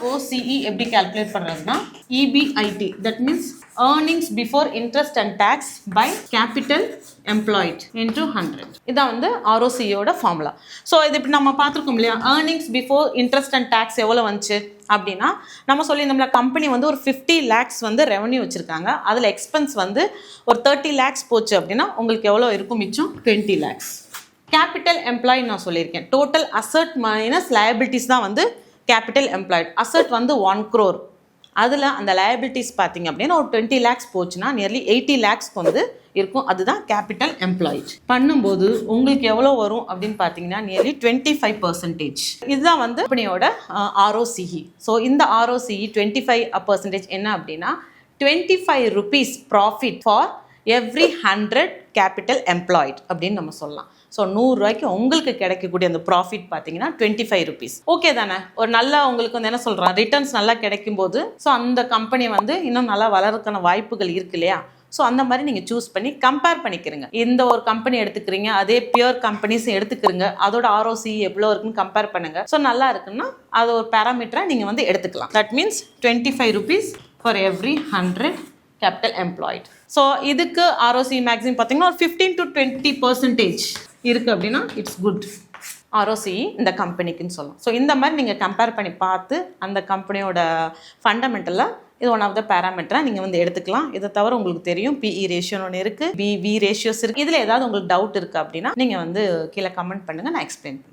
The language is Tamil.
ROCE எப்படி கால்குலேட் பண்றதுன்னா EBIT, that means earnings before interest and tax by capital employed into 100. இதான் வந்து ROCE ஓட ஃபார்முலா. ஸோ இது இப்படி நம்ம பார்த்துருக்கோம் இல்லையா, earnings before interest and tax எவ்வளோ வந்துச்சு அப்படின்னா நம்ம சொல்லியிருந்தோம்ல, கம்பெனி வந்து ஒரு 50 lakhs வந்து ரெவன்யூ வச்சுருக்காங்க, அதில் எக்ஸ்பென்ஸ் வந்து ஒரு 30 lakhs போச்சு அப்படின்னா உங்களுக்கு எவ்வளோ இருக்கும் மிச்சம்? 20 lakhs. கேபிட்டல் எம்ப்ளாய்டு நான் சொல்லியிருக்கேன், டோட்டல் அசட் மைனஸ் லயபிலிட்டிஸ் தான் வந்து கேபிட்டல் எம்ப்ளாய்டு. அசட் வந்து 1 crore, அதில் அந்த லயபிலிட்டிஸ் பார்த்தீங்க அப்படின்னா ஒரு 20 lakhs போச்சுன்னா நியர்லி 80 lakhs வந்து இருக்கும். அதுதான் கேபிட்டல் எம்ப்ளாய்டு. பண்ணும்போது உங்களுக்கு எவ்வளோ வரும் அப்படின்னு பார்த்தீங்கன்னா நியர்லி 25%. இதுதான் வந்து கம்பெனியோட ROCE. ஸோ இந்த ROCE 25% என்ன அப்படின்னா 25 rupees profit for every 100 capital employed அப்படின்னு நம்ம சொல்லலாம். ஸோ 100 ரூபாய்க்கு உங்களுக்கு கிடைக்கக்கூடிய அந்த ப்ராஃபிட் பார்த்தீங்கன்னா 25 rupees. ஓகே தானே? ஒரு நல்ல உங்களுக்கு வந்து என்ன சொல்கிறான், ரிட்டர்ன்ஸ் நல்லா கிடைக்கும் போது ஸோ அந்த கம்பெனி வந்து இன்னும் நல்லா வளர்றதுக்கான வாய்ப்புகள் இருக்கு இல்லையா? ஸோ அந்த மாதிரி நீங்கள் சூஸ் பண்ணி கம்பேர் பண்ணிக்கிறீங்க. இந்த ஒரு கம்பெனி எடுத்துக்கிறீங்க, அதே பியூர் கம்பெனிஸ் எடுத்துக்கிறீங்க, அதோட ROCE எவ்வளோ இருக்குன்னு கம்பேர் பண்ணுங்க. ஸோ நல்லா இருக்குன்னா அது ஒரு பேராமீட்டராக நீங்கள் வந்து எடுத்துக்கலாம். That means 25 rupees for every 100 capital employed. So இதுக்கு ROCE மேக்ஸிமம் பார்த்தீங்கன்னா ஒரு 15 to 20% இருக்குது அப்படின்னா இட்ஸ் குட் ROCE இந்த கம்பெனிக்குன்னு சொல்லலாம். ஸோ இந்த மாதிரி நீங்கள் கம்பேர் பண்ணி பார்த்து அந்த கம்பெனியோட ஃபண்டமெண்டலில் இது ஒன் ஆஃப் த பேராமீட்டராக நீங்கள் வந்து எடுத்துக்கலாம். இதை தவிர உங்களுக்கு தெரியும் PE ரேஷியோன்னு ஒன்று இருக்குது, BV ரேஷியோஸ் இருக்குது. இதில் ஏதாவது உங்களுக்கு டவுட் இருக்குது அப்படின்னா நீங்கள் வந்து கீழே கமெண்ட் பண்ணுங்கள், நான் எக்ஸ்பிளைன் பண்ணுறேன்.